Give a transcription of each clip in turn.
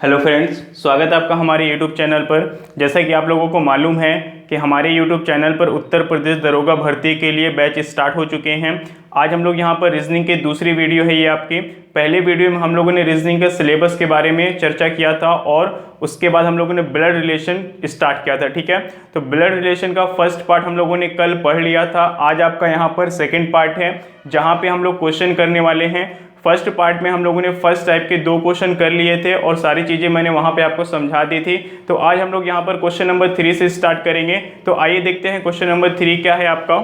Hello friends, स्वागत है आपका हमारे यूट्यूब चैनल पर। जैसा कि आप लोगों को मालूम है कि हमारे यूट्यूब चैनल पर उत्तर प्रदेश दरोगा भर्ती के लिए बैच स्टार्ट हो चुके हैं। आज हम लोग यहाँ पर रीजनिंग की दूसरी वीडियो है। ये आपकी पहले वीडियो में हम लोगों ने रीजनिंग के सिलेबस के बारे में चर्चा किया था और उसके बाद हम लोगों ने ब्लड रिलेशन स्टार्ट किया था। ठीक है, तो ब्लड रिलेशन का फर्स्ट पार्ट हम लोगों ने कल पढ़ लिया था। आज आपका यहाँ पर सेकेंड पार्ट है जहाँ पे हम लोग क्वेश्चन करने वाले हैं। फर्स्ट पार्ट में हम लोगों ने फर्स्ट टाइप के 2 क्वेश्चन कर लिए थे और सारी चीज़ें मैंने वहाँ पे आपको समझा दी थी। तो आज हम लोग यहाँ पर क्वेश्चन नंबर 3 से स्टार्ट करेंगे। तो आइए देखते हैं क्वेश्चन नंबर 3 क्या है आपका।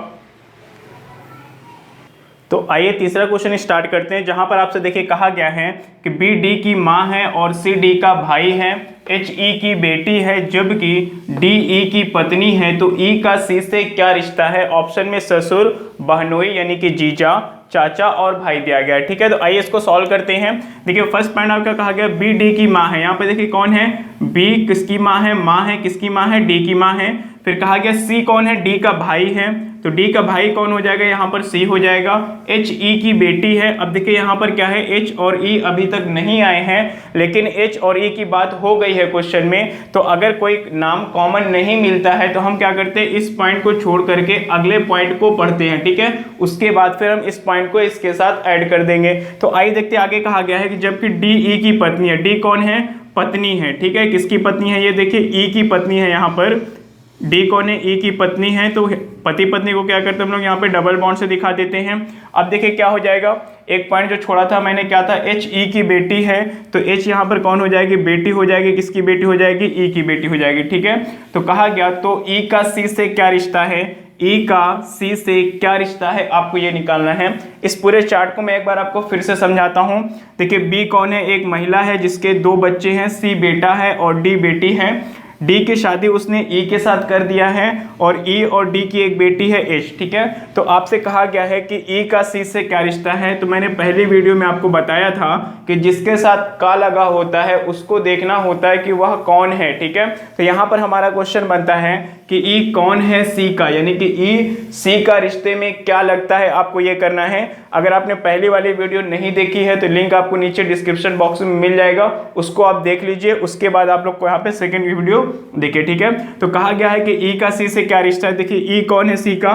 तो आइए तीसरा क्वेश्चन स्टार्ट करते हैं, जहां पर आपसे देखिए कहा गया है कि बी डी की मां है और सी डी का भाई है, एच ई की बेटी है जबकि डी ई की पत्नी है, तो ई का सी से क्या रिश्ता है। ऑप्शन में ससुर, बहनोई यानी कि जीजा, चाचा और भाई दिया गया है। ठीक है, तो आइए इसको सॉल्व करते हैं। देखिए फर्स्ट पॉइंट आपका कहा गया बी डी की मां है। यहाँ पे देखिए कौन है, बी किसकी मां है किसकी मां है, डी की मां है। फिर कहा गया सी कौन है, डी का भाई है, तो डी का भाई कौन हो जाएगा, यहाँ पर सी हो जाएगा। एच ई की बेटी है। अब देखिए यहाँ पर क्या है, एच और ई अभी तक नहीं आए हैं, लेकिन एच और ई की बात हो गई है क्वेश्चन में। तो अगर कोई नाम कॉमन नहीं मिलता है तो हम क्या करते हैं, इस पॉइंट को छोड़ करके अगले पॉइंट को पढ़ते हैं। ठीक है, उसके बाद फिर हम इस पॉइंट को इसके साथ ऐड कर देंगे। तो आइए देखते हैं आगे कहा गया है कि जबकि डी ई की पत्नी है, डी कौन है, पत्नी है। ठीक है, किसकी पत्नी है, ये देखिए ई की पत्नी है। यहाँ पर डी कौन है, ई की पत्नी है। तो पति पत्नी को क्या करते हैं हम लोग, यहाँ पे डबल बॉन्ड से दिखा देते हैं। अब देखिए क्या हो जाएगा, एक पॉइंट जो छोड़ा था मैंने क्या था, एच ई की बेटी है, तो एच यहाँ पर कौन हो जाएगी, बेटी हो जाएगी। किसकी बेटी हो जाएगी, ई की बेटी हो जाएगी। ठीक है, तो कहा गया तो ई का सी से क्या रिश्ता है, ई का सी से क्या रिश्ता है, आपको ये निकालना है। इस पूरे चार्ट को मैं एक बार आपको फिर से समझाता हूँ। देखिए बी कौन है, एक महिला है जिसके 2 बच्चे हैं, सी बेटा है और डी बेटी है। डी की शादी उसने ई के साथ कर दिया है और ई और डी की एक बेटी है एच। ठीक है, तो आपसे कहा गया है कि ई का सी से क्या रिश्ता है। तो मैंने पहली वीडियो में आपको बताया था कि जिसके साथ का लगा होता है उसको देखना होता है कि वह कौन है। ठीक है, तो यहाँ पर हमारा क्वेश्चन बनता है कि ई कौन है सी का, यानी कि ई सी का रिश्ते में क्या लगता है, आपको ये करना है। अगर आपने पहली वाली वीडियो नहीं देखी है तो लिंक आपको नीचे डिस्क्रिप्शन बॉक्स में मिल जाएगा, उसको आप देख लीजिए। उसके बाद आप लोग को यहाँ पे सेकंड वीडियो देखिए। ठीक है, तो कहा गया है कि ई का सी से क्या रिश्ता है। देखिए ई कौन है, सी का,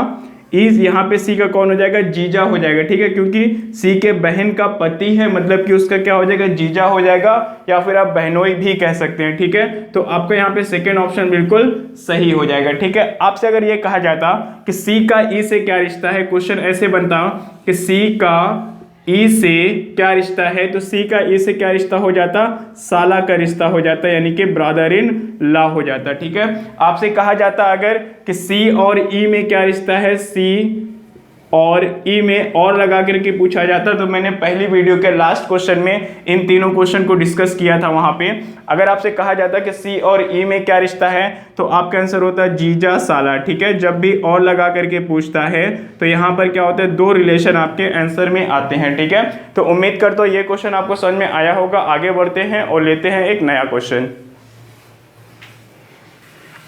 ई यहाँ पे सी का कौन हो जाएगा, जीजा हो जाएगा। ठीक है, क्योंकि सी के बहन का पति है, मतलब कि उसका क्या हो जाएगा, जीजा हो जाएगा, या फिर आप बहनोई भी कह सकते हैं। ठीक है, तो आपका यहाँ पे सेकंड ऑप्शन बिल्कुल सही हो जाएगा। ठीक है, आपसे अगर ये कहा जाता कि सी का ई से क्या रिश्ता है, क्वेश्चन ऐसे बनता कि सी का ई से क्या रिश्ता है, तो सी का ई से क्या रिश्ता हो जाता, साला का रिश्ता हो जाता, यानी कि ब्रदर इन लॉ हो जाता। ठीक है, आपसे कहा जाता अगर कि सी और ई में क्या रिश्ता है, सी और ई में और लगा करके पूछा जाता, तो मैंने पहली वीडियो के लास्ट क्वेश्चन में इन तीनों क्वेश्चन को डिस्कस किया था वहां पे। अगर आपसे कहा जाता कि सी और ई में क्या रिश्ता है, तो आपका आंसर होता है जीजा साला। ठीक है, जब भी और लगा करके पूछता है तो यहाँ पर क्या होता है, 2 रिलेशन आपके आंसर में आते हैं। ठीक है, तो उम्मीद करता हूँ ये क्वेश्चन आपको समझ में आया होगा। आगे बढ़ते हैं और लेते हैं एक नया क्वेश्चन।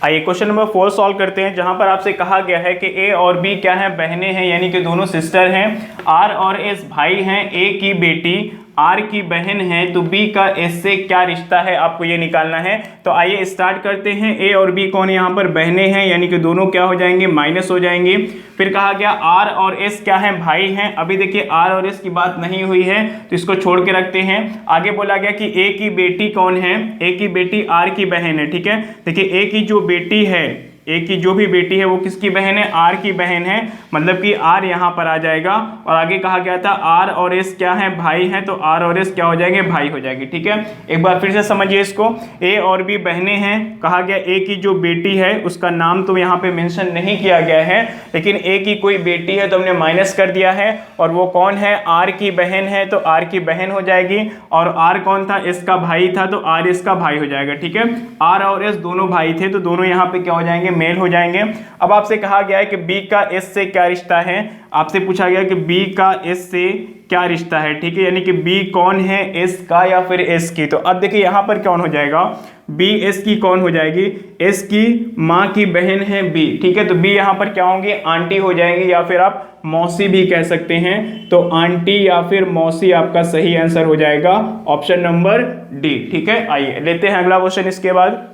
आइए क्वेश्चन नंबर 4 सॉल्व करते हैं, जहां पर आपसे कहा गया है कि ए और बी क्या है, बहनें हैं, यानी कि दोनों सिस्टर हैं। आर और एस भाई हैं, ए की बेटी आर की बहन है, तो बी का एस से क्या रिश्ता है, आपको ये निकालना है। तो आइए स्टार्ट करते हैं। ए और बी कौन है, यहाँ पर बहनें हैं, यानी कि दोनों क्या हो जाएंगे, माइनस हो जाएंगे। फिर कहा गया आर और एस क्या है, भाई हैं। अभी देखिए आर और एस की बात नहीं हुई है तो इसको छोड़ के रखते हैं। आगे बोला गया कि ए की बेटी कौन है, ए की बेटी आर की बहन है। ठीक है, देखिए ए की जो बेटी है, ए की जो भी बेटी है वो किसकी बहन है, आर की बहन है, मतलब कि आर यहाँ पर आ जाएगा। और आगे कहा गया था आर और एस क्या है, भाई हैं, तो आर और एस क्या हो जाएंगे, भाई हो जाएगी। ठीक है, एक बार फिर से समझिए इसको। ए और बी बहनें हैं, कहा गया ए की जो बेटी है उसका नाम तो यहाँ पे मेंशन नहीं किया गया है, लेकिन ए की कोई बेटी है तो हमने माइनस कर दिया है, और वो कौन है, आर की बहन है, तो आर की बहन हो जाएगी। और आर कौन था, एस का भाई था, तो आर एस का भाई हो जाएगा। ठीक है, आर और एस दोनों भाई थे, तो दोनों यहाँ पे क्या हो जाएंगे, मेल हो जाएंगे। अब आपसे कहा गया है कि बी का एस से क्या रिश्ता है, आपसे पूछा गया कि बी का एस से क्या रिश्ता है। ठीक है, यानी कि बी कौन है, एस का या फिर एस की। तो अब देखिए यहाँ पर कौन हो जाएगा, बी एस की कौन हो जाएगी, एस की माँ की बहन है बी, ठीक है। तो बी यहाँ पर क्या होंगी, आंटी हो जाएंगी या फिर आप मौसी भी कह सकते हैं। तो आंटी या फिर मौसी आपका सही आंसर हो जाएगा ऑप्शन नंबर डी, ठीक है। आइए लेते हैं अगला क्वेश्चन। इसके बाद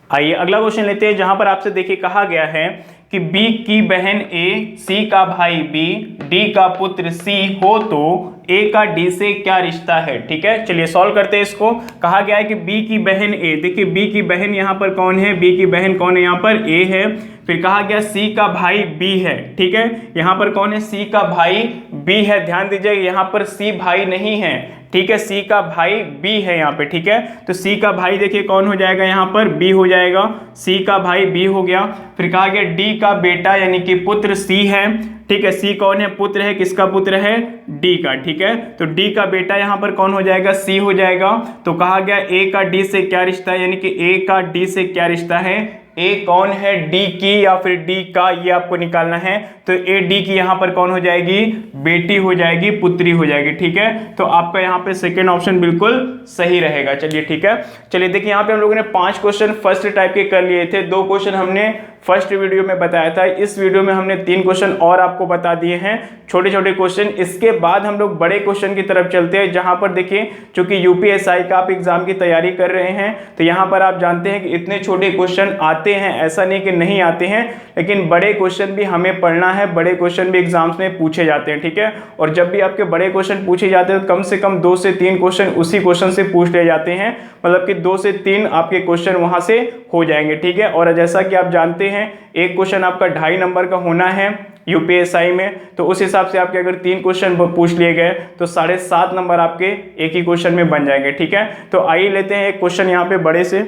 आइए अगला क्वेश्चन लेते हैं, जहां पर आपसे देखिए कहा गया है कि बी की बहन ए, सी का भाई बी, डी का पुत्र सी हो तो ए का डी से क्या रिश्ता है, ठीक है। चलिए सॉल्व करते हैं इसको। कहा गया है कि बी की बहन ए, देखिए बी की बहन यहाँ पर कौन है, बी की बहन कौन है, यहाँ पर ए है। फिर कहा गया सी का भाई बी है, ठीक है। यहाँ पर कौन है, सी का भाई बी है। ध्यान दीजिए यहाँ पर सी भाई नहीं है, ठीक है, सी का भाई बी है यहाँ पे, ठीक है। तो सी का भाई देखिए कौन हो जाएगा, यहाँ पर बी हो जाएगा, सी का भाई बी हो गया। फिर कहा गया डी का बेटा यानी कि पुत्र सी है, ठीक है। सी कौन है, पुत्र है, किसका पुत्र है, डी का, ठीक है। तो डी का बेटा यहाँ पर कौन हो जाएगा, सी हो जाएगा। तो कहा गया ए का डी से क्या रिश्ता है, यानी कि ए का डी से क्या रिश्ता है, ए कौन है, डी की या फिर डी का, ये आपको निकालना है। तो ए डी की यहाँ पर कौन हो जाएगी, बेटी हो जाएगी, पुत्री हो जाएगी, ठीक है। तो आपका यहाँ पे सेकेंड ऑप्शन बिल्कुल सही रहेगा। चलिए ठीक है, चलिए देखिए यहाँ पे हम लोगों ने 5 क्वेश्चन फर्स्ट टाइप के कर लिए थे, 2 क्वेश्चन हमने फर्स्ट वीडियो में बताया था। इस वीडियो में हमने 3 क्वेश्चन और आपको बता दिए हैं, छोटे छोटे क्वेश्चन। इसके बाद हम लोग बड़े क्वेश्चन की तरफ चलते हैं, जहां पर देखिए चूंकि यूपीएसआई का आप एग्जाम की तैयारी कर रहे हैं, तो यहां पर आप जानते हैं कि इतने छोटे क्वेश्चन आते हैं, ऐसा नहीं कि नहीं आते हैं, लेकिन बड़े क्वेश्चन भी हमें पढ़ना है, बड़े क्वेश्चन भी एग्जाम्स में पूछे जाते हैं, ठीक है। और जब भी आपके बड़े क्वेश्चन पूछे जाते हैं तो कम से कम 2 से 3 क्वेश्चन उसी क्वेश्चन से पूछ ले जाते हैं, मतलब कि 2 से 3 आपके क्वेश्चन वहां से हो जाएंगे, ठीक है। और जैसा कि आप जानते हैं एक क्वेश्चन आपका 2.5 नंबर का होना है यूपीएसआई में, तो उस हिसाब से आपके अगर 3 क्वेश्चन पूछ लिए गए तो 7.5 नंबर आपके एक ही क्वेश्चन में बन जाएंगे, ठीक है। तो आइए लेते हैं एक क्वेश्चन यहाँ पे बड़े से।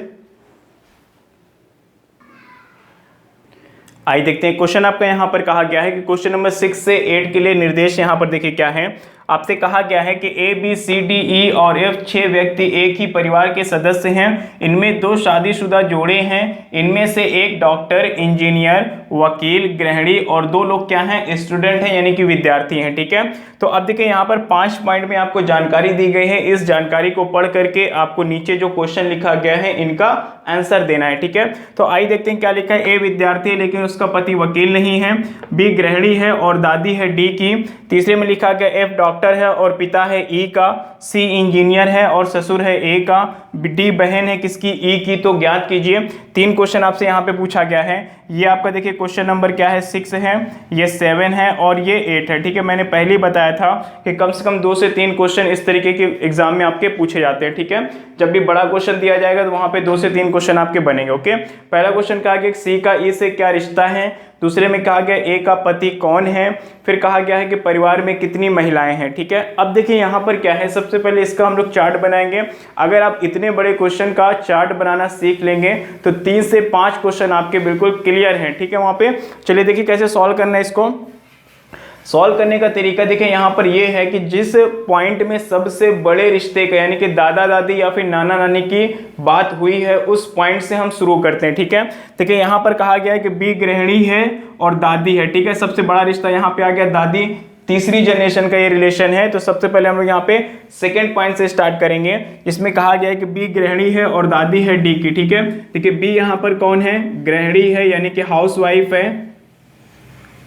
आइए देखते हैं क्वेश्चन आपका यहाँ पर कहा गया है कि क्वेश्चन नंबर 6 से 8 के लिए निर्देश यहाँ पर देखिए क्या है। आपसे कहा गया है कि A B C D E और एफ 6 व्यक्ति एक ही परिवार के सदस्य हैं। इनमें 2 शादीशुदा जोड़े हैं। इनमें से एक डॉक्टर, इंजीनियर, वकील, गृहिणी और 2 लोग क्या हैं, स्टूडेंट हैं, यानी कि विद्यार्थी हैं, ठीक है। तो अब देखिए यहाँ पर 5 पॉइंट में आपको जानकारी दी गई है। इस जानकारी को पढ़ करके आपको नीचे जो क्वेश्चन लिखा गया है इनका आंसर देना है, ठीक है। तो आइए देखते हैं क्या लिखा है। ए विद्यार्थी है लेकिन उसका पति वकील नहीं है। बी गृहिणी है और दादी है डी की। तीसरे में लिखा गया एफ डॉक्टर है और पिता है ई का। सी इंजीनियर है और ससुर है ए का। डी बहन है किसकी, ई की। तो ज्ञात कीजिए। 3 क्वेश्चन आपसे यहाँ पे पूछा गया है। ये आपका देखिए क्वेश्चन नंबर क्या है, 6 है, ये 7 है और ये 8 है, ठीक है। मैंने पहले ही बताया था कि कम से कम 2 से 3 क्वेश्चन इस तरीके के एग्जाम में आपके पूछे जाते हैं, ठीक है। जब भी बड़ा क्वेश्चन दिया जाएगा तो वहां पे 2 से 3 क्वेश्चन आपके बनेंगे, ओके। पहला क्वेश्चन कहा गया सी का ई से क्या रिश्ता है। दूसरे में कहा गया ए का पति कौन है। फिर कहा गया है कि परिवार में कितनी महिलाएं हैं, ठीक है। अब देखिए यहाँ पर क्या है, सबसे पहले इसका हम लोग चार्ट बनाएंगे। अगर आप इतने बड़े क्वेश्चन का चार्ट बनाना सीख लेंगे तो 3 से 5 क्वेश्चन आपके बिल्कुल क्लियर हैं, ठीक है। वहां पे चलिए देखिए कैसे सॉल्व करना है इसको। सॉल्व करने का तरीका देखिए यहाँ पर ये है कि जिस पॉइंट में सबसे बड़े रिश्ते का यानी कि दादा दादी या फिर नाना नानी की बात हुई है उस पॉइंट से हम शुरू करते हैं, ठीक है। देखिए यहाँ पर कहा गया है कि बी गृहिणी है और दादी है, ठीक है। सबसे बड़ा रिश्ता यहाँ पे आ गया दादी, तीसरी जनरेशन का ये रिलेशन है। तो सबसे पहले हम लोग यहाँ पे सेकंड पॉइंट से स्टार्ट करेंगे, जिसमें कहा गया है कि बी गृहिणी है और दादी है डी की, ठीक है। देखिए बी यहाँ पर कौन है, गृहिणी है यानी कि हाउसवाइफ है,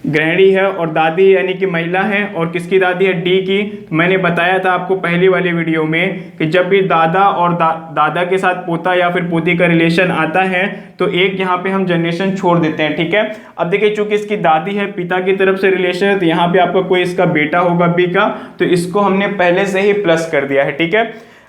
गृहिणी है और दादी यानी कि महिला है। और किसकी दादी है, डी की। तो मैंने बताया था आपको पहली वाली वीडियो में कि जब भी दादा और दादा के साथ पोता या फिर पोती का रिलेशन आता है तो एक यहाँ पे हम जनरेशन छोड़ देते हैं, ठीक है। अब देखिए चूंकि इसकी दादी है, पिता की तरफ से रिलेशन है, तो यहाँ पे आपका कोई इसका बेटा होगा बी का, तो इसको हमने पहले से ही प्लस कर दिया है, ठीक है।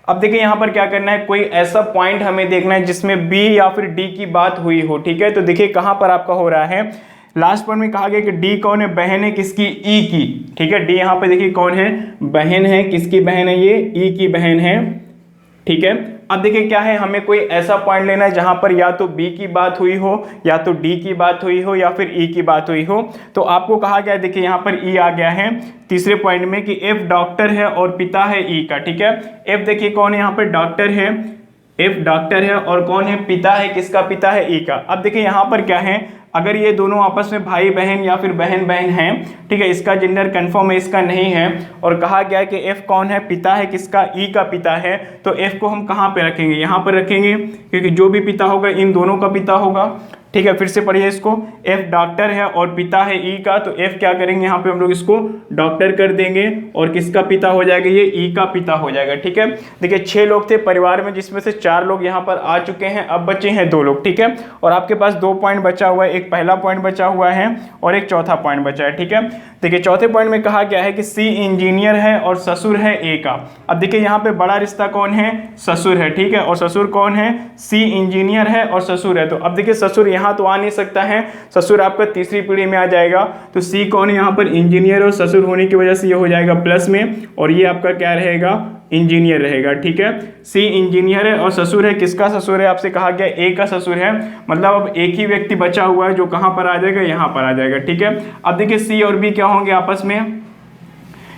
अब देखिए यहाँ पर क्या करना है, कोई ऐसा पॉइंट हमें देखना है जिसमें बी या फिर डी की बात हुई हो, ठीक है। तो देखिए कहाँ पर आपका हो रहा है, लास्ट पॉइंट में कहा गया कि डी कौन है, बहन है किसकी, ई की, ठीक है। डी यहाँ पे देखिए कौन है, बहन है, किसकी बहन है, ये ई की बहन है, ठीक है। अब देखिए क्या है, हमें कोई ऐसा पॉइंट लेना है जहां पर या तो बी की बात हुई हो या तो डी की बात हुई हो या फिर ई की बात हुई हो। तो आपको कहा गया है, देखिए यहाँ पर ई आ गया है तीसरे पॉइंट में कि एफ डॉक्टर है और पिता है ई का, ठीक है। एफ देखिए कौन है, यहाँ पर डॉक्टर है, एफ डॉक्टर है और कौन है, पिता है, किसका, पिता है ई का। अब देखिए यहाँ पर क्या है, अगर ये दोनों आपस में भाई बहन या फिर बहन बहन हैं, ठीक है, इसका जेंडर कंफर्म है, इसका नहीं है। और कहा गया कि एफ कौन है, पिता है किसका, ई का पिता है। तो एफ को हम कहाँ पे रखेंगे, यहाँ पर रखेंगे, क्योंकि जो भी पिता होगा इन दोनों का पिता होगा। ठीक है, फिर से पढ़िए इसको, एफ डॉक्टर है और पिता है ई का, तो एफ क्या करेंगे यहाँ पे हम लोग इसको डॉक्टर कर देंगे और किसका पिता हो जाएगा, ये ई का पिता हो जाएगा। ठीक है, देखिए 6 लोग थे परिवार में, जिसमें से 4 लोग यहाँ पर आ चुके हैं, अब बचे हैं 2 लोग। ठीक है, और आपके पास 2 पॉइंट बचा हुआ है, एक पहला पॉइंट बचा हुआ है और एक चौथा पॉइंट बचा है। ठीक है, देखिए चौथे पॉइंट में कहा गया है कि सी इंजीनियर है और ससुर है ए का। अब देखिए यहाँ पे बड़ा रिश्ता कौन है, ससुर है। ठीक है, और ससुर कौन है, सी इंजीनियर है और ससुर है। तो अब देखिए ससुर यहाँ तो आ नहीं सकता है, ससुर आपका तीसरी पीढ़ी में आ जाएगा। तो सी कौन है यहाँ पर, इंजीनियर, और ससुर होने की वजह से ये हो जाएगा प्लस में, और ये आपका क्या रहेगा, इंजीनियर रहेगा। ठीक है, सी इंजीनियर है और ससुर है, किसका ससुर है, आपसे कहा गया ए का ससुर है, मतलब अब एक ही व्यक्ति बचा हुआ है जो कहां पर आ जाएगा, यहां पर आ जाएगा। ठीक है, अब देखिए सी और बी क्या होंगे, आपस में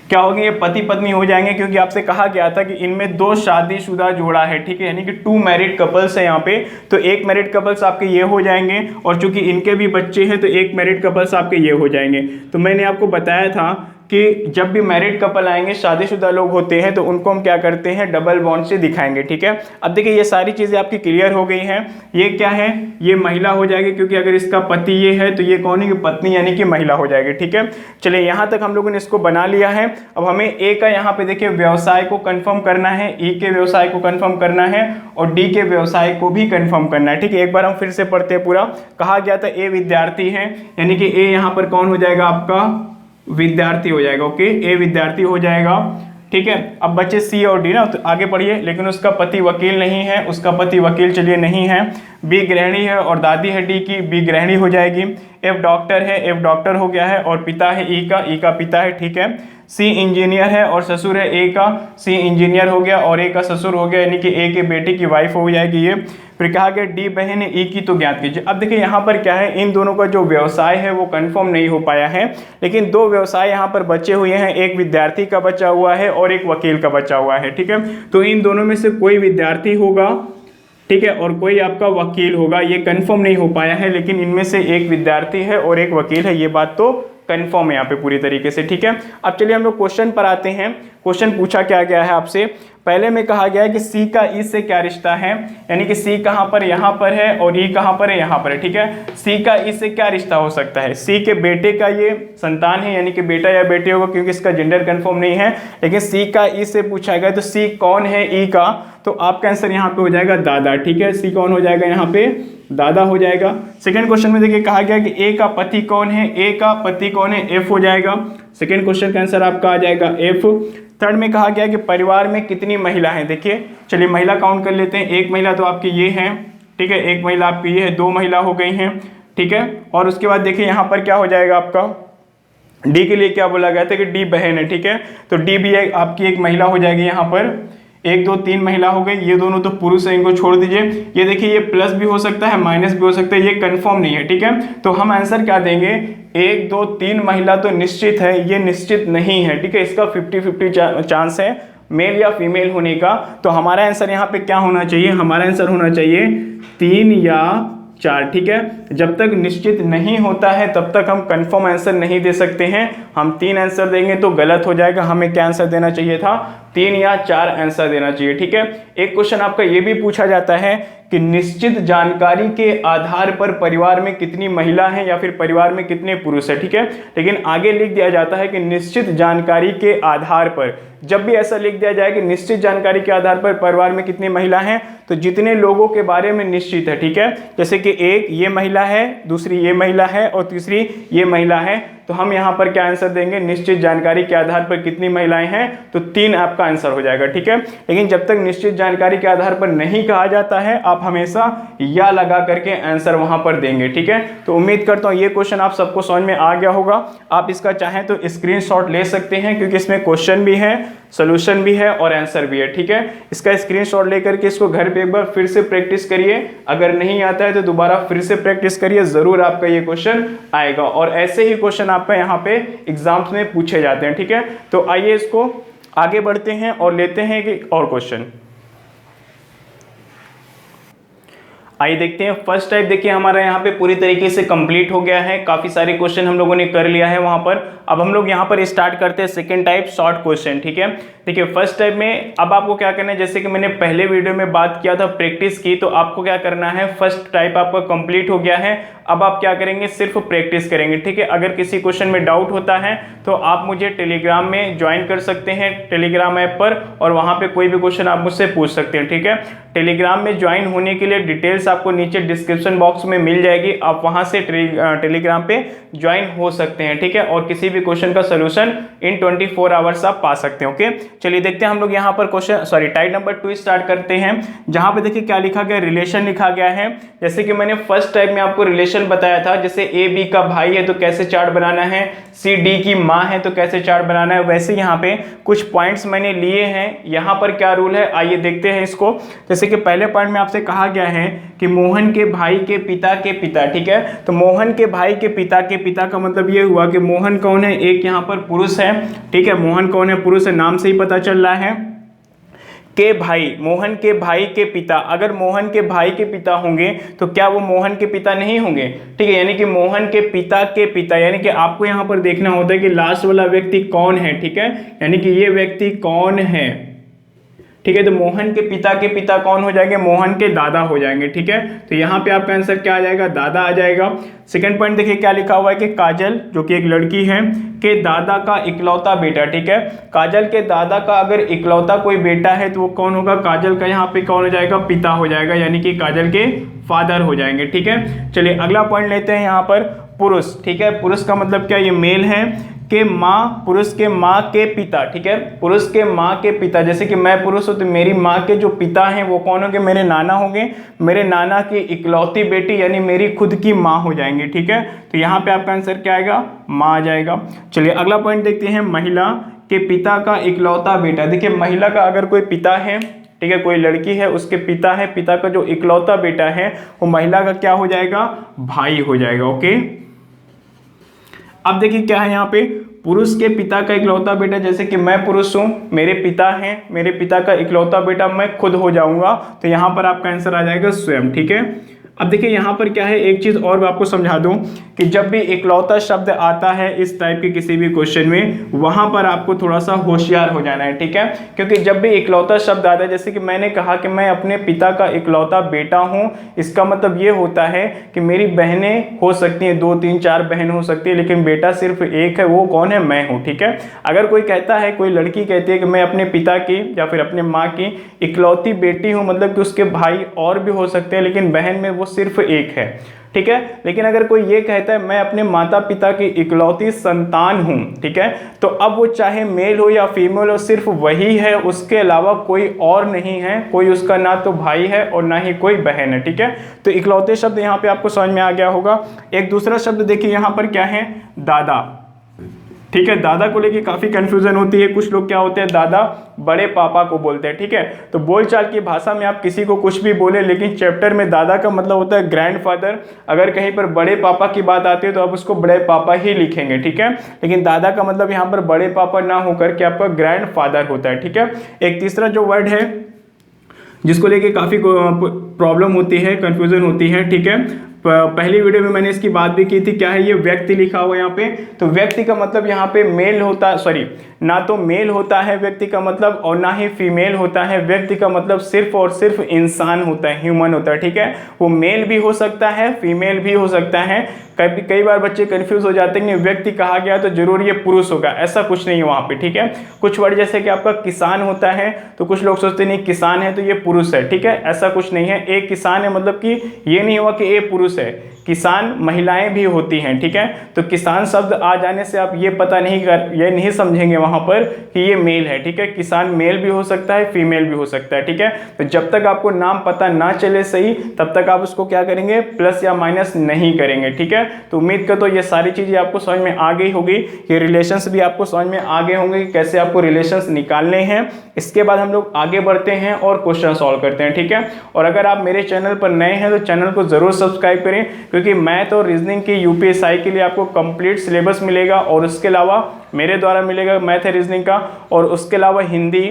क्या होंगे, ये पति पत्नी हो जाएंगे, क्योंकि आपसे कहा गया था कि इनमें 2 शादीशुदा जोड़ा है। ठीक है, यानी कि 2 मैरिड कपल्स है यहाँ पे, तो 1 मैरिड कपल्स आपके ये हो जाएंगे, और चूंकि इनके भी बच्चे हैं तो 1 मैरिड कपल्स आपके ये हो जाएंगे। तो मैंने आपको बताया था कि जब भी मैरिड कपल आएंगे, शादीशुदा लोग होते हैं, तो उनको हम क्या करते हैं, डबल बॉन्ड से दिखाएंगे। ठीक है, अब देखिए ये सारी चीजें आपकी क्लियर हो गई हैं। ये क्या है, ये महिला हो जाएगी, क्योंकि अगर इसका पति ये है तो ये कौन है, पत्नी यानी कि महिला हो जाएगी। ठीक है, चलिए यहाँ तक हम लोगों ने इसको बना लिया है। अब हमें ए का यहाँ पे देखिए व्यवसाय को कंफर्म करना है, ई के व्यवसाय को कंफर्म करना है और डी के व्यवसाय को भी कंफर्म करना है। ठीक है, एक बार हम फिर से पढ़ते हैं पूरा। कहा गया था ए विद्यार्थी है, यानी कि ए यहाँ पर कौन हो जाएगा, आपका विद्यार्थी हो जाएगा। ओके, ए विद्यार्थी हो जाएगा। ठीक है, अब बचे सी और डी ना, तो आगे पढ़िए। लेकिन उसका पति वकील नहीं है, उसका पति वकील चलिए नहीं है। बी गृहिणी है और दादी है डी की, बी गृहिणी हो जाएगी। एफ डॉक्टर है, एफ डॉक्टर हो गया है और पिता है ई का पिता है। ठीक है, सी इंजीनियर है और ससुर है ए का, सी इंजीनियर हो गया और ए का ससुर हो गया, यानी कि ए के बेटे की वाइफ हो जाएगी ये। फिर कहा गया डी बहन है ई की, तो ज्ञात कीजिए। अब देखिए यहाँ पर क्या है, इन दोनों का जो व्यवसाय है वो कंफर्म नहीं हो पाया है, लेकिन 2 व्यवसाय यहाँ पर बचे हुए हैं, एक विद्यार्थी का बचा हुआ है और एक वकील का बचा हुआ है। ठीक है, तो इन दोनों में से कोई विद्यार्थी होगा, ठीक है, और कोई आपका वकील होगा, ये कंफर्म नहीं हो पाया है, लेकिन इनमें से एक विद्यार्थी है और एक वकील है, ये बात तो कंफर्म है यहाँ पे पूरी तरीके से। ठीक है, अब चलिए हम लोग क्वेश्चन पर आते हैं। क्वेश्चन पूछा क्या गया है आपसे, पहले में कहा गया है कि सी का ई से क्या रिश्ता है, यानी कि सी कहाँ पर, यहाँ पर है और ई कहाँ पर है, यहाँ पर है। ठीक है, सी का ई से क्या रिश्ता हो सकता है, सी के बेटे का ये संतान है, यानी कि बेटा या बेटी होगा, क्योंकि इसका जेंडर कंफर्म नहीं है। लेकिन सी का ई से पूछा गया, तो सी कौन है ई का, तो आपका आंसर यहाँ पे हो जाएगा दादा। ठीक है, सी कौन हो जाएगा यहाँ पे, दादा हो जाएगा। सेकंड क्वेश्चन में देखिए कहा गया कि ए का पति कौन है, ए का पति कौन है, एफ हो जाएगा। सेकंड क्वेश्चन का आंसर आपका आ जाएगा एफ। थर्ड में कहा गया कि परिवार में कितनी महिला हैं, देखिए चलिए महिला काउंट कर लेते हैं। एक महिला तो आपकी ये है, ठीक है, एक महिला आपकी ये है, 2 महिला हो गई हैं। ठीक है, और उसके बाद देखिए यहाँ पर क्या हो जाएगा, आपका डी के लिए क्या बोला गया था कि डी बहन है। ठीक है, तो डी भी आपकी एक महिला हो जाएगी। यहाँ पर 1 2 3 महिला हो गई, ये दोनों तो पुरुष है, इनको छोड़ दीजिए। ये देखिए ये प्लस भी हो सकता है, माइनस भी हो सकता है, ये कंफर्म नहीं है। ठीक है, तो हम आंसर क्या देंगे, 1 2 3 महिला तो निश्चित है, ये निश्चित नहीं है। ठीक है, इसका 50-50 चांस है मेल या फीमेल होने का। तो हमारा आंसर यहाँ पे क्या होना चाहिए, हमारा आंसर होना चाहिए 3 या 4। ठीक है, जब तक निश्चित नहीं होता है तब तक हम कंफर्म आंसर नहीं दे सकते हैं। हम 3 आंसर देंगे तो गलत हो जाएगा, हमें क्या आंसर देना चाहिए था, 3 या 4 आंसर देना चाहिए। ठीक है, एक क्वेश्चन आपका ये भी पूछा जाता है कि निश्चित जानकारी के आधार पर परिवार में कितनी महिला हैं या फिर परिवार में कितने पुरुष हैं। ठीक है, लेकिन आगे लिख दिया जाता है कि निश्चित जानकारी के आधार पर। जब भी ऐसा लिख दिया जाए कि निश्चित जानकारी के आधार पर परिवार में कितनी महिला हैं, तो जितने लोगों के बारे में निश्चित है। ठीक है, जैसे कि एक ये महिला है, दूसरी ये महिला है और तीसरी ये महिला है, तो हम यहाँ पर क्या आंसर देंगे, निश्चित जानकारी के आधार पर कितनी महिलाएं हैं, तो 3 आपका आंसर हो जाएगा। ठीक है, लेकिन जब तक निश्चित जानकारी के आधार पर नहीं कहा जाता है, आप हमेशा या लगा करके आंसर वहां पर देंगे। ठीक है, तो उम्मीद करता हूँ ये क्वेश्चन आप सबको समझ में आ गया होगा। आप इसका चाहें तो स्क्रीनशॉट ले सकते हैं, क्योंकि इसमें क्वेश्चन भी है, सोल्यूशन भी है और आंसर भी है। ठीक है, इसका स्क्रीनशॉट लेकर के इसको घर पे एक बार फिर से प्रैक्टिस करिए। अगर नहीं आता है तो दोबारा फिर से प्रैक्टिस करिए, जरूर आपका ये क्वेश्चन आएगा। और ऐसे ही क्वेश्चन आपका यहाँ पे एग्जाम्स में पूछे जाते हैं। ठीक है, तो आइए इसको आगे बढ़ते हैं और लेते हैं एक और क्वेश्चन। आइए देखते हैं। फर्स्ट टाइप देखिए हमारा यहाँ पे पूरी तरीके से कंप्लीट हो गया है, काफी सारे क्वेश्चन हम लोगों ने कर लिया है वहां पर। अब हम लोग यहाँ पर स्टार्ट करते हैं सेकंड टाइप, शॉर्ट क्वेश्चन। ठीक है, देखिए फर्स्ट टाइप में अब आपको क्या करना है, जैसे कि मैंने पहले वीडियो में बात किया था, प्रैक्टिस की, तो आपको क्या करना है, फर्स्ट टाइप आपका कंप्लीट हो गया है। अब आप क्या करेंगे, सिर्फ प्रैक्टिस करेंगे। ठीक है, अगर किसी क्वेश्चन में डाउट होता है तो आप मुझे टेलीग्राम में ज्वाइन कर सकते हैं, टेलीग्राम ऐप पर, और वहां पे कोई भी क्वेश्चन आप मुझसे पूछ सकते हैं। ठीक है, टेलीग्राम में ज्वाइन होने के लिए डिटेल्स आपको नीचे डिस्क्रिप्शन बॉक्स में मिल जाएगी, आप वहां से टेलीग्राम पे ज्वाइन हो सकते हैं। ठीक है, और किसी भी क्वेश्चन का सोल्यूशन इन 24 आवर्स आप पा सकते हैं। ओके, चलिए देखते हैं हम लोग यहाँ पर क्वेश्चन टाइप नंबर 2 स्टार्ट करते हैं, जहां पे देखिए क्या लिखा गया, रिलेशन लिखा गया है। जैसे कि मैंने फर्स्ट टाइप में आपको रिलेशन बताया था, जैसे ए बी का भाई है तो कैसे चार्ट बनाना है, सी डी की माँ है तो कैसे चार्ट बनाना है, वैसे यहाँ पे कुछ पॉइंट्स मैंने लिए हैं। यहाँ पर क्या रूल है, आइए देखते हैं इसको। जैसे कि पहले पॉइंट में आपसे कहा गया है कि मोहन के भाई के पिता के पिता। ठीक है, तो मोहन के भाई के पिता का मतलब ये हुआ कि मोहन कौन है, एक यहाँ पर पुरुष है। ठीक है, मोहन कौन है, पुरुष है, नाम से ही पता चल रहा है। के भाई, मोहन के भाई के पिता, अगर मोहन के भाई के पिता होंगे तो क्या वो मोहन के पिता नहीं होंगे। ठीक है, यानी कि मोहन के पिता, यानी कि आपको यहां पर देखना होता है कि लास्ट वाला व्यक्ति कौन है। ठीक है, यानी कि ये व्यक्ति कौन है। ठीक है, तो मोहन के पिता कौन हो जाएंगे, मोहन के दादा हो जाएंगे। ठीक है, तो यहाँ पे आपका आंसर क्या आ जाएगा, दादा आ जाएगा। सेकंड पॉइंट देखिए क्या लिखा हुआ है कि काजल, जो कि एक लड़की है, के दादा का इकलौता बेटा। ठीक है, काजल के दादा का अगर इकलौता कोई बेटा है तो वो कौन होगा, काजल का यहाँ पे कौन हो जाएगा, पिता हो जाएगा, यानी कि काजल के फादर हो जाएंगे। ठीक है, चलिए अगला पॉइंट लेते हैं यहाँ पर, पुरुष। ठीक है, पुरुष का मतलब क्या, ये मेल है, के माँ, पुरुष के माँ के पिता। ठीक है, पुरुष के माँ के पिता, जैसे कि मैं पुरुष हूं तो मेरी माँ के जो पिता हैं वो कौन होंगे, मेरे नाना होंगे, मेरे नाना की इकलौती बेटी यानी मेरी खुद की माँ हो जाएंगी। ठीक है, तो यहाँ पे आपका आंसर क्या आएगा, माँ आ जाएगा। चलिए अगला पॉइंट देखते हैं, महिला के पिता का इकलौता बेटा। देखिए महिला का अगर कोई पिता है, ठीक है, कोई लड़की है, उसके पिता है, पिता का जो इकलौता बेटा है वो महिला का क्या हो जाएगा, भाई हो जाएगा। ओके, अब देखिए क्या है यहाँ पे, पुरुष के पिता का इकलौता बेटा, जैसे कि मैं पुरुष हूं, मेरे पिता हैं, मेरे पिता का इकलौता बेटा मैं खुद हो जाऊंगा, तो यहां पर आपका आंसर आ जाएगा स्वयं। ठीक है, अब देखिए यहाँ पर क्या है, एक चीज और मैं आपको समझा दूं कि जब भी इकलौता शब्द आता है इस टाइप के किसी भी क्वेश्चन में, वहां पर आपको थोड़ा सा होशियार हो जाना है। ठीक है, क्योंकि जब भी इकलौता शब्द आता है, जैसे कि मैंने कहा कि मैं अपने पिता का इकलौता बेटा हूं, इसका मतलब ये होता है कि मेरी बहनें हो सकती हैं, 2 3 4 बहन हो सकती है, लेकिन बेटा सिर्फ एक है, वो कौन है, मैं हूं। ठीक है, अगर कोई कहता है, कोई लड़की कहती है कि मैं अपने पिता की या फिर अपने माँ की इकलौती बेटी हूं, मतलब कि उसके भाई और भी हो सकते हैं लेकिन बहन में वो सिर्फ एक है। ठीक है, लेकिन अगर कोई ये कहता है मैं अपने माता पिता की इकलौती संतान हूं, ठीक है, तो अब वो चाहे मेल हो या फीमेल हो, सिर्फ वही है, उसके अलावा कोई और नहीं है, कोई उसका ना तो भाई है और ना ही कोई बहन है। ठीक है, तो इकलौते शब्द यहाँ पे आपको समझ में आ गया होगा। एक दूसरा शब्द देखिए यहाँ पर क्या है, दादा। ठीक है, दादा को लेके काफी कंफ्यूजन होती है, कुछ लोग क्या होते हैं, दादा बड़े पापा को बोलते हैं। ठीक है, तो बोलचाल की भाषा में आप किसी को कुछ भी बोले, लेकिन चैप्टर में दादा का मतलब होता है ग्रैंडफादर। अगर कहीं पर बड़े पापा की बात आती है तो आप उसको बड़े पापा ही लिखेंगे। ठीक है, लेकिन दादा का मतलब यहाँ पर बड़े पापा ना होकर के आपका ग्रैंडफादर होता है। ठीक है, एक तीसरा जो वर्ड है जिसको लेके काफी प्रॉब्लम होती है, कंफ्यूजन होती है। ठीक है, पहली वीडियो में मैंने इसकी बात भी की थी, क्या है ये, व्यक्ति लिखा हुआ यहाँ पे, तो व्यक्ति का मतलब यहाँ पे मेल होता है, सॉरी, ना तो मेल होता है व्यक्ति का मतलब और ना ही फीमेल होता है। व्यक्ति का मतलब सिर्फ और सिर्फ इंसान होता है, ह्यूमन होता है। ठीक है, वो मेल भी हो सकता है, फीमेल भी हो सकता है। कई बार बच्चे कंफ्यूज हो जाते हैं कि व्यक्ति कहा गया तो जरूर ये पुरुष होगा, ऐसा कुछ नहीं है वहां पे। ठीक है, कुछ वर्ड जैसे कि आपका किसान होता है तो कुछ लोग सोचते नहीं किसान है तो ये पुरुष है। ठीक है, ऐसा कुछ नहीं है, एक किसान है मतलब कि ये नहीं हुआ कि ये पुरुष है, किसान महिलाएं भी होती हैं। ठीक है, तो किसान शब्द आ जाने से आप ये नहीं समझेंगे वहां पर कि ये मेल है। ठीक है, किसान मेल भी हो सकता है, फीमेल भी हो सकता है। ठीक है, तो जब तक आपको नाम पता ना चले सही, तब तक आप उसको क्या करेंगे, प्लस या माइनस नहीं करेंगे। ठीक है, तो उम्मीद करता हूं ये सारी चीजें आपको समझ में आ गई होगी, ये रिलेशंस भी आपको समझ में आ गए होंगे कि कैसे आपको रिलेशंस निकालने हैं। इसके बाद हम लोग आगे बढ़ते हैं और क्वेश्चन सॉल्व करते हैं। ठीक है, और अगर आप मेरे चैनल पर नए हैं तो चैनल को जरूर सब्सक्राइब करें, क्योंकि मैथ और रीजनिंग की यूपीएसआई के लिए आपको कंप्लीट सिलेबस मिलेगा और उसके अलावा मेरे द्वारा मिलेगा मैथ और रीजनिंग का, और उसके अलावा हिंदी,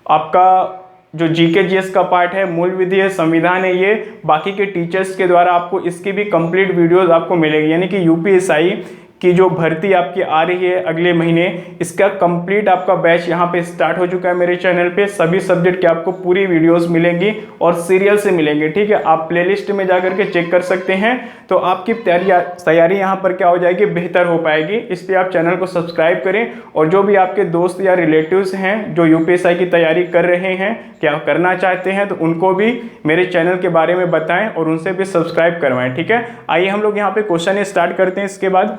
आपका जो जीके जीएस का पार्ट है, मूल विधि है, संविधान है, ये बाकी के टीचर्स के द्वारा आपको इसकी भी कंप्लीट वीडियोस आपको मिलेगी। यानी कि यूपीएसआई की जो भर्ती आपकी आ रही है अगले महीने, इसका कंप्लीट आपका बैच यहाँ पे स्टार्ट हो चुका है मेरे चैनल पे। सभी सब्जेक्ट के आपको पूरी वीडियोस मिलेंगी और सीरियल से मिलेंगे, ठीक है। आप प्लेलिस्ट में जाकर के चेक कर सकते हैं, तो आपकी तैयारी यहाँ पर क्या हो जाएगी, बेहतर हो पाएगी। इसलिए आप चैनल को सब्सक्राइब करें और जो भी आपके दोस्त या रिलेटिव्स हैं जो यूपीएसआई की तैयारी कर रहे हैं, क्या करना चाहते हैं, तो उनको भी मेरे चैनल के बारे में बताएं और उनसे भी सब्सक्राइब करवाएं, ठीक है। आइए हम लोग यहाँ पे क्वेश्चन स्टार्ट करते हैं। इसके बाद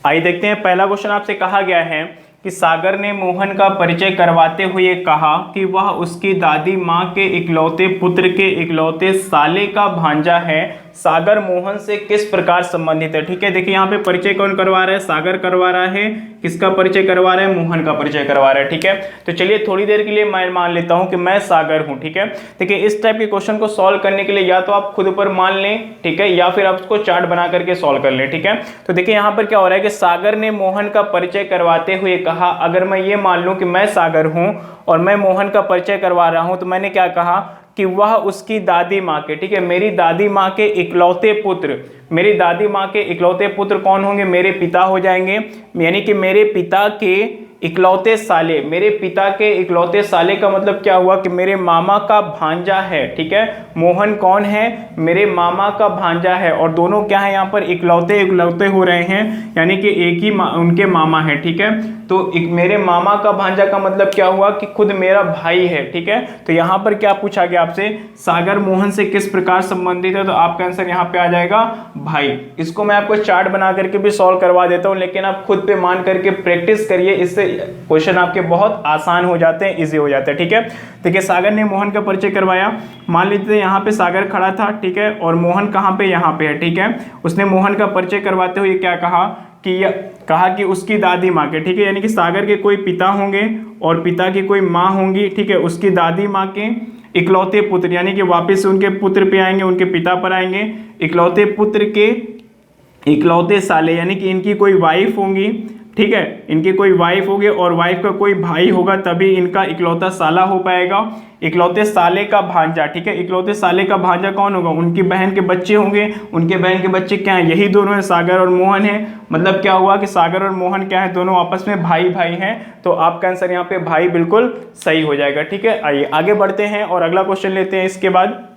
आइए देखते हैं, पहला क्वेश्चन आपसे कहा गया है कि सागर ने मोहन का परिचय करवाते हुए कहा कि वह उसकी दादी माँ के इकलौते पुत्र के इकलौते साले का भांजा है। सागर मोहन से किस प्रकार संबंधित है, ठीक है। देखिए यहाँ पे परिचय कौन करवा रहा है, सागर करवा रहा है। किसका परिचय करवा रहा है, मोहन का परिचय करवा रहा है, ठीक है। तो चलिए थोड़ी देर के लिए मैं मान लेता हूँ कि मैं सागर हूँ, ठीक है। देखिए इस टाइप के क्वेश्चन को सॉल्व करने के लिए या तो आप खुद ऊपर मान लें, ठीक है, या फिर आप उसको चार्ट बना करके सॉल्व कर लें, ठीक है। तो देखिए यहाँ पर क्या हो रहा है कि सागर ने मोहन का परिचय करवाते हुए कहा, अगर मैं ये मान लूँ कि मैं सागर हूँ और मैं मोहन का परिचय करवा रहा हूँ, तो मैंने क्या कहा कि वह उसकी दादी माँ के, ठीक है, मेरी दादी माँ के इकलौते पुत्र, मेरी दादी माँ के इकलौते पुत्र कौन होंगे, मेरे पिता हो जाएंगे। यानी कि मेरे पिता के इकलौते साले, मेरे पिता के इकलौते साले का मतलब क्या हुआ कि मेरे मामा का भांजा है, ठीक है। मोहन कौन है, मेरे मामा का भांजा है, और दोनों क्या है यहाँ पर इकलौते इकलौते हो रहे हैं, यानी कि एक ही उनके मामा है, ठीक है। तो मेरे मामा का भांजा का मतलब क्या हुआ कि खुद मेरा भाई है, ठीक है। तो यहाँ पर क्या पूछा गया आपसे, सागर मोहन से किस प्रकार संबंधित है, तो आपका आंसर यहाँ पे आ जाएगा भाई। इसको मैं आपको चार्ट बना करके भी सॉल्व करवा देता हूँ, लेकिन आप खुद पे मान करके प्रैक्टिस करिए, इससे क्वेश्चन आपके बहुत आसान हो जाते हैं, इजी हो जाते हैं, ठीक है। देखिए सागर ने मोहन का परिचय करवाया, मान लीजिए यहाँ पे सागर खड़ा था, ठीक है, और मोहन कहाँ पे, यहाँ पे है, ठीक है। उसने मोहन का परिचय करवाते हुए क्या कहा कि उसकी दादी माँ के, ठीक है, यानी कि सागर के कोई पिता होंगे और पिता की कोई माँ होंगी, ठीक है, उसकी दादी माँ के इकलौते पुत्र, यानी कि वापस उनके पुत्र पे आएंगे, उनके पिता पर आएंगे, इकलौते पुत्र के इकलौते साले, यानी कि इनकी कोई वाइफ होंगी, ठीक है, इनकी कोई वाइफ होगी और वाइफ का कोई भाई होगा, तभी इनका इकलौता साला हो पाएगा। इकलौते साले का भांजा, ठीक है, इकलौते साले का भांजा कौन होगा, उनकी बहन के बच्चे होंगे। उनके बहन के बच्चे क्या हैं, यही दोनों हैं, सागर और मोहन है। मतलब क्या हुआ कि सागर और मोहन क्या है, दोनों आपस में भाई भाई हैं। तो आपका आंसर यहाँ पे भाई बिल्कुल सही हो जाएगा, ठीक है। आइए आगे बढ़ते हैं और अगला क्वेश्चन लेते हैं। इसके बाद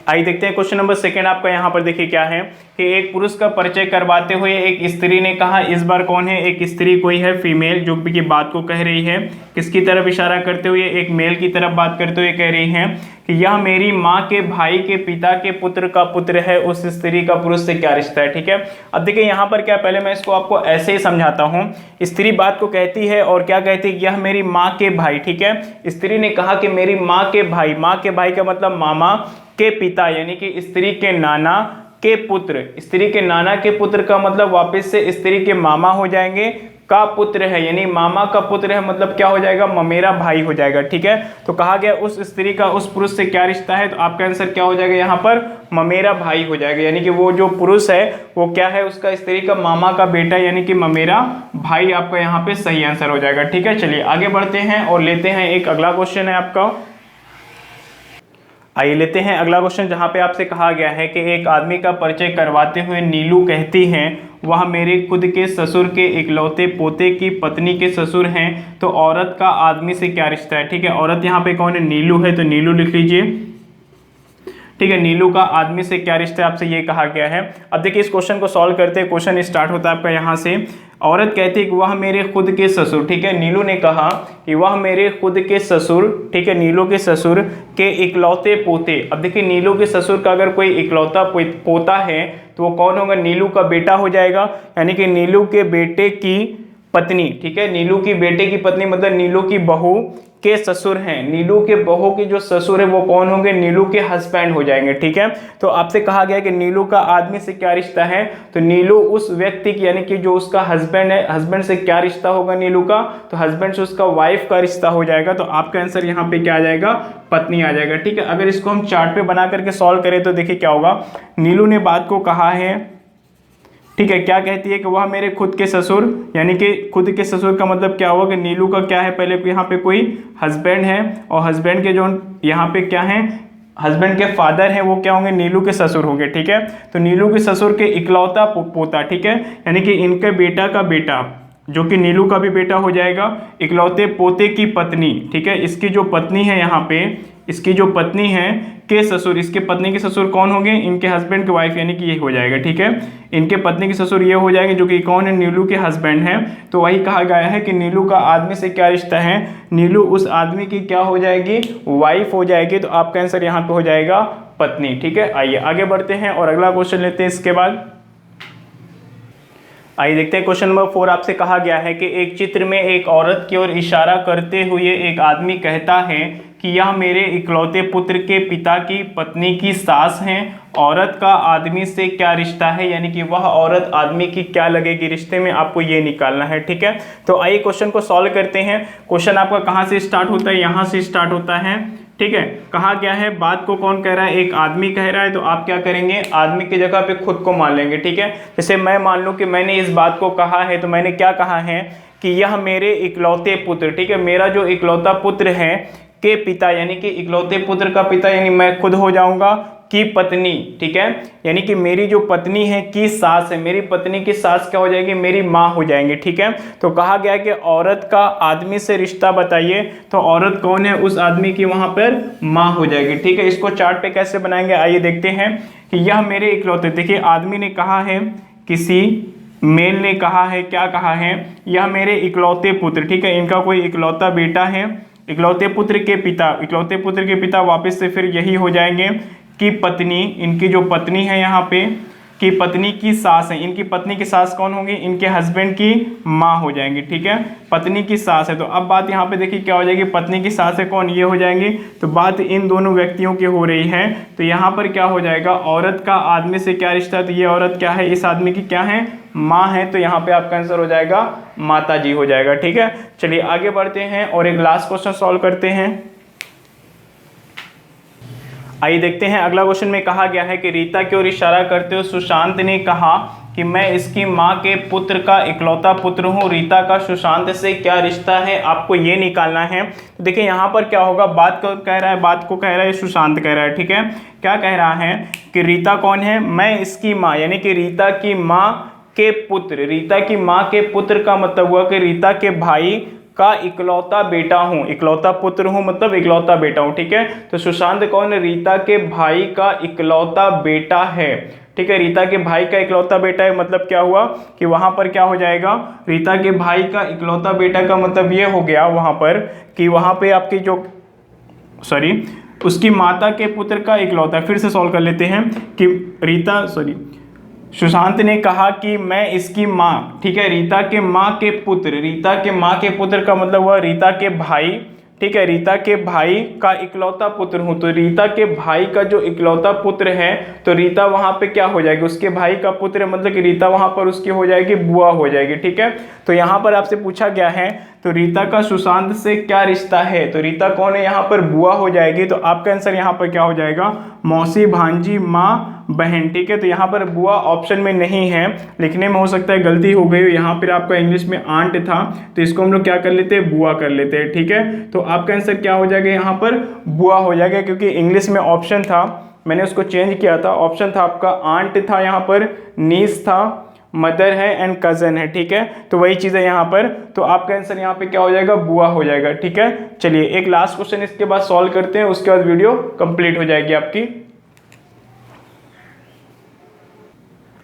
आइए देखते हैं क्वेश्चन नंबर सेकंड आपका यहाँ पर देखिए क्या है कि एक पुरुष का परिचय करवाते हुए एक स्त्री ने कहा, इस बार कौन है, एक स्त्री कोई है फीमेल जो कि बात को कह रही है, किसकी तरफ इशारा करते हुए, एक मेल की तरफ बात करते हुए कह रही है कि यह मेरी माँ के भाई के पिता के पुत्र का पुत्र है, उस स्त्री का पुरुष से क्या रिश्ता है, ठीक है। अब देखिए यहाँ पर क्या, पहले मैं इसको आपको ऐसे ही समझाता हूँ। स्त्री बात को कहती है और क्या कहती है, यह मेरी माँ के भाई, ठीक है। स्त्री ने कहा कि मेरी माँ के भाई, माँ के भाई का मतलब मामा के पिता, यानी कि स्त्री के नाना के पुत्र, स्त्री के नाना के पुत्र का मतलब वापस से स्त्री के मामा हो जाएंगे, का पुत्र है, यानी मामा का पुत्र है, मतलब क्या हो जाएगा, ममेरा भाई हो जाएगा, ठीक है। तो कहा गया उस स्त्री का उस पुरुष से क्या रिश्ता है, तो आपका आंसर क्या हो जाएगा यहाँ पर, ममेरा भाई हो जाएगा। यानी कि वो जो पुरुष है वो क्या है, उसका स्त्री का मामा का बेटा, यानी कि ममेरा भाई, आपका यहाँ पे सही आंसर हो जाएगा, ठीक है। चलिए आगे बढ़ते हैं और लेते हैं एक अगला क्वेश्चन है आपका। आइए लेते हैं अगला क्वेश्चन, जहां पे आपसे कहा गया है कि एक आदमी का परिचय करवाते हुए नीलू कहती हैं, वह मेरे खुद के ससुर के इकलौते पोते की पत्नी के ससुर हैं, तो औरत का आदमी से क्या रिश्ता है, ठीक है। औरत यहाँ पे कौन है, नीलू है, तो नीलू लिख लीजिए, ठीक है। नीलू का आदमी से क्या रिश्ता है, आपसे ये कहा गया है। अब देखिए इस क्वेश्चन को सॉल्व करते हैं। क्वेश्चन स्टार्ट होता है आपका यहाँ से, औरत कहती है कि वह मेरे खुद के ससुर, ठीक है। नीलू ने कहा कि वह मेरे खुद के ससुर, ठीक है, नीलू के ससुर के इकलौते पोते। अब देखिए नीलू के ससुर का अगर कोई इकलौता पोता है तो वो कौन होगा, नीलू का बेटा हो जाएगा, यानी कि नीलू के बेटे की पत्नी, ठीक है। नीलू की बेटे की पत्नी मतलब नीलू की बहू के ससुर हैं। नीलू के बहू के जो ससुर है वो कौन होंगे, नीलू के हस्बैंड हो जाएंगे, ठीक है। तो आपसे कहा गया कि नीलू का आदमी से क्या रिश्ता है, तो नीलू उस व्यक्ति की, यानी कि जो उसका हस्बैंड है, हस्बैंड से क्या रिश्ता होगा नीलू का, तो हस्बैंड से उसका वाइफ का रिश्ता हो जाएगा। तो आपका आंसर यहाँ पे क्या आ जाएगा, पत्नी आ जाएगा, ठीक है। अगर इसको हम चार्ट पे बना करके सॉल्व करें तो देखिए क्या होगा, नीलू ने बात को कहा है, ठीक है, क्या कहती है कि वह मेरे खुद के ससुर, यानी कि खुद के ससुर का मतलब क्या हुआ कि नीलू का क्या है, पहले यहाँ पे कोई हस्बैंड है और हस्बैंड के जो यहाँ पे क्या है, हस्बैंड के फादर हैं, वो क्या होंगे, नीलू के ससुर होंगे। ठीक है, तो नीलू के ससुर के इकलौता पोता, ठीक है, यानी कि इनके बेटा का बेटा जो कि नीलू का भी बेटा हो जाएगा, इकलौते पोते की पत्नी, ठीक है, इसकी जो पत्नी है यहाँ पे, इसकी जो पत्नी है के ससुर, इसके पत्नी के ससुर कौन होंगे, इनके हस्बैंड के वाइफ, यानी कि ये हो जाएगा। ठीक है, इनके पत्नी के ससुर ये हो जाएंगे जो कि कौन है, नीलू के हस्बैंड हैं। तो वही कहा गया है कि नीलू का आदमी से क्या रिश्ता है, नीलू उस आदमी की क्या हो जाएगी, वाइफ हो जाएगी। तो आपका आंसर यहाँ पे हो जाएगा पत्नी। ठीक है, आइए आगे बढ़ते हैं और अगला क्वेश्चन लेते हैं इसके बाद। आइए देखते हैं क्वेश्चन नंबर 4। आपसे कहा गया है कि एक चित्र में एक औरत की ओर इशारा करते हुए एक आदमी कहता है कि यह मेरे इकलौते पुत्र के पिता की पत्नी की सास हैं। औरत का आदमी से क्या रिश्ता है, यानी कि वह औरत आदमी की क्या लगेगी रिश्ते में, आपको ये निकालना है। ठीक है, तो आइए क्वेश्चन को सॉल्व करते हैं। क्वेश्चन आपका कहाँ से स्टार्ट होता है, यहाँ से स्टार्ट होता है। ठीक है, कहा गया है बात को कौन कह रहा है, एक आदमी कह रहा है, तो आप क्या करेंगे, आदमी की जगह पे खुद को मान लेंगे। ठीक है, जैसे मैं मान लूं कि मैंने इस बात को कहा है, तो मैंने क्या कहा है कि यह मेरे इकलौते पुत्र, ठीक है, मेरा जो इकलौता पुत्र है के पिता, यानी कि इकलौते पुत्र का पिता यानी मैं खुद हो जाऊंगा, की पत्नी, ठीक है, यानी कि मेरी जो पत्नी है की सास है, मेरी पत्नी की सास क्या हो जाएगी, मेरी माँ हो जाएंगे। ठीक है, तो कहा गया कि औरत का आदमी से रिश्ता बताइए, तो औरत कौन है, उस आदमी की वहां पर माँ हो जाएगी। ठीक है, इसको चार्ट पे कैसे बनाएंगे, आइए देखते हैं कि यह मेरे इकलौते, देखिए आदमी ने कहा है, किसी मेल ने कहा है, क्या कहा है, यह मेरे इकलौते पुत्र, ठीक है, इनका कोई इकलौता बेटा है, इकलौते पुत्र के पिता, इकलौते पुत्र के पिता वापस से फिर यही हो जाएंगे कि पत्नी, इनकी जो पत्नी है यहाँ पे कि पत्नी की सास है, इनकी पत्नी की सास कौन होंगी, इनके हस्बैंड की माँ हो जाएंगी। ठीक है, पत्नी की सास है, तो अब बात यहाँ पे देखिए क्या हो जाएगी, पत्नी की सास है कौन, ये हो जाएंगी, तो बात इन दोनों व्यक्तियों की हो रही है। तो यहाँ पर क्या हो जाएगा, औरत का आदमी से क्या रिश्ता है, तो ये औरत क्या है, इस आदमी की क्या है, माँ है, तो यहाँ पे आपका आंसर हो जाएगा माता जी हो जाएगा। ठीक है, चलिए आगे बढ़ते हैं और एक लास्ट क्वेश्चन सॉल्व करते हैं। आइए देखते हैं अगला क्वेश्चन में कहा गया है कि रीता की ओर इशारा करते हुए सुशांत ने कहा कि मैं इसकी माँ के पुत्र का इकलौता पुत्र हूँ। रीता का सुशांत से क्या रिश्ता है, आपको ये निकालना है। तो देखिए यहाँ पर क्या होगा, बात को कह रहा है, बात को कह रहा है सुशांत कह रहा है। ठीक है, क्या कह रहा है कि रीता कौन है, मैं इसकी माँ, यानी कि रीता की माँ के पुत्र, रीता की माँ के पुत्र का मतलब हुआ कि रीता के भाई का इकलौता बेटा हूं, इकलौता पुत्र हूं मतलब इकलौता बेटा हूं। ठीक है, तो सुशांत कौन है, रीता के भाई का इकलौता बेटा है। ठीक है, रीता के भाई का इकलौता बेटा है, मतलब क्या हुआ कि वहां पर क्या हो जाएगा, रीता के भाई का इकलौता बेटा का मतलब ये हो गया वहां पर कि वहां पे आपकी जो उसकी माता के पुत्र का इकलौता, फिर से सॉल्व कर लेते हैं कि रीता सुशांत ने कहा कि मैं इसकी माँ, ठीक है, रीता के माँ के पुत्र, रीता के माँ के पुत्र का मतलब हुआ रीता के भाई, ठीक है, रीता के भाई का इकलौता पुत्र हूँ। तो रीता के भाई का जो इकलौता पुत्र है, तो रीता वहां पे क्या हो जाएगी, उसके भाई का पुत्र, मतलब कि रीता वहां पर उसकी हो जाएगी बुआ हो जाएगी। ठीक है, तो यहाँ पर आपसे पूछा गया है तो रीता का सुशांत से क्या रिश्ता है, तो रीता कौन है, यहाँ पर बुआ हो जाएगी। तो आपका आंसर यहाँ पर क्या हो जाएगा, मौसी, भांजी, माँ, बहन। ठीक है, तो यहाँ पर बुआ ऑप्शन में नहीं है, लिखने में हो सकता है गलती हो गई, यहाँ पर आपका इंग्लिश में आंट था, तो इसको हम लोग क्या कर लेते हैं, बुआ कर लेते हैं। ठीक है, तो आपका आंसर क्या हो जाएगा, यहाँ पर बुआ हो जाएगा, क्योंकि इंग्लिश में ऑप्शन था, मैंने उसको चेंज किया था, ऑप्शन था आपका आंट था, यहाँ पर नीस था, मदर है एंड कजन है। ठीक है, तो वही चीज़ है यहाँ पर, तो आपका आंसर यहाँ पे क्या हो जाएगा, बुआ हो जाएगा। ठीक है, चलिए एक लास्ट क्वेश्चन इसके बाद सॉल्व करते हैं, उसके बाद वीडियो कंप्लीट हो जाएगी आपकी।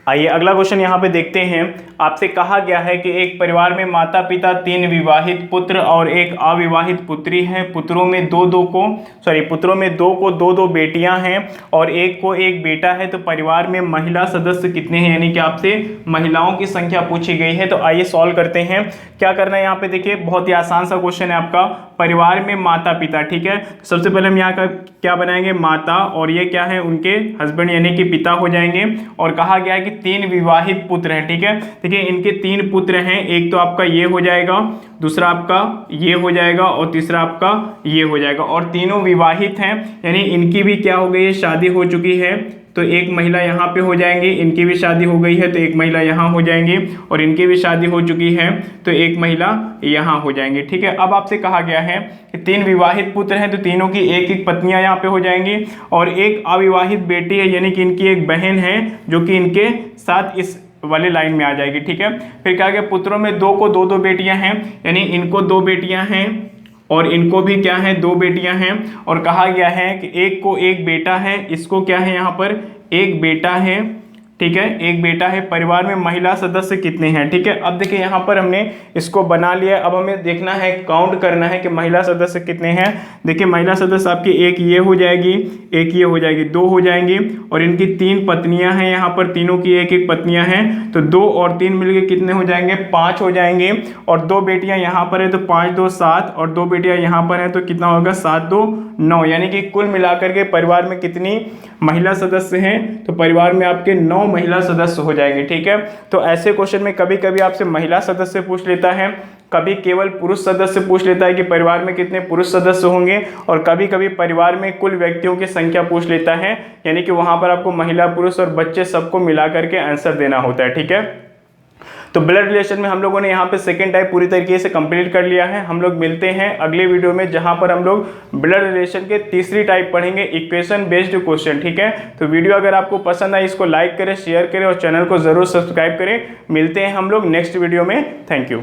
आइए अगला क्वेश्चन यहाँ पे देखते हैं। आपसे कहा गया है कि एक परिवार में माता पिता, 3 विवाहित पुत्र और एक अविवाहित पुत्री है। पुत्रों में दो को 2 बेटियां हैं और एक को एक बेटा है। तो परिवार में महिला सदस्य कितने हैं, यानी कि आपसे महिलाओं की संख्या पूछी गई है। तो आइए सॉल्व करते हैं। क्या करना है यहाँ पे, देखिए बहुत ही आसान सा क्वेश्चन है आपका, परिवार में माता पिता। ठीक है, सबसे पहले हम यहाँ का क्या बनाएंगे, माता, और ये क्या है, उनके हस्बैंड यानी कि पिता हो जाएंगे। और कहा गया है कि 3 विवाहित पुत्र हैं। ठीक है, देखिए इनके 3 पुत्र हैं, एक तो आपका ये हो जाएगा, दूसरा आपका ये हो जाएगा और तीसरा आपका ये हो जाएगा, और तीनों विवाहित हैं, यानी इनकी भी क्या हो गई है, शादी हो चुकी है। तो एक महिला यहाँ पे हो जाएंगी, इनकी भी शादी हो गई है तो एक महिला यहाँ हो जाएंगी, और इनकी भी शादी हो चुकी है तो एक महिला यहाँ हो जाएंगी। ठीक है, अब आपसे कहा गया है कि 3 विवाहित पुत्र हैं तो तीनों की एक एक पत्नियां यहाँ पे हो जाएंगी, और एक अविवाहित बेटी है यानी कि इनकी एक बहन है जो कि इनके साथ इस वाले लाइन में आ जाएगी। ठीक है, फिर कहा गया पुत्रों में 2 को 2 बेटियां हैं, यानी इनको 2 बेटियां हैं और इनको भी क्या है 2 बेटियां हैं, और कहा गया है कि एक को एक बेटा है, इसको क्या है यहाँ पर एक बेटा है। ठीक है, एक बेटा है। परिवार में महिला सदस्य कितने हैं? ठीक है, अब देखिए यहाँ पर हमने इसको बना लिया, अब हमें देखना है, काउंट करना है कि महिला सदस्य कितने हैं। देखिए महिला सदस्य आपकी एक ये हो जाएगी, एक ये हो जाएगी, 2 हो जाएंगी, और इनकी 3 पत्नियां हैं, यहाँ पर तीनों की एक एक पत्नियां हैं, तो 2 और 3 मिलके कितने हो जाएंगे? 5 हो जाएंगे, और 2 बेटियां यहाँ पर है तो 5 2 7, और 2 बेटियां यहाँ पर है तो कितना होगा? 7 2 9, यानी कि कुल मिलाकर के परिवार में कितनी महिला सदस्य हैं? तो परिवार में आपके 9 महिला सदस्य हो जाएंगे। ठीक है, तो ऐसे क्वेश्चन में कभी कभी आपसे महिला सदस्य पूछ लेता है, कभी केवल पुरुष सदस्य पूछ लेता है कि परिवार में कितने पुरुष सदस्य होंगे, और कभी कभी परिवार में कुल व्यक्तियों की संख्या पूछ लेता है, यानी कि वहां पर आपको महिला पुरुष और बच्चे सबको मिला करके आंसर देना होता है। ठीक है, तो ब्लड रिलेशन में हम लोगों ने यहाँ पे सेकेंड टाइप पूरी तरीके से कंप्लीट कर लिया है। हम लोग मिलते हैं अगले वीडियो में जहाँ पर हम लोग ब्लड रिलेशन के तीसरी टाइप पढ़ेंगे, इक्वेशन बेस्ड क्वेश्चन। ठीक है, तो वीडियो अगर आपको पसंद आई इसको लाइक करें, शेयर करें और चैनल को जरूर सब्सक्राइब करें। मिलते हैं हम लोग नेक्स्ट वीडियो में। Thank you.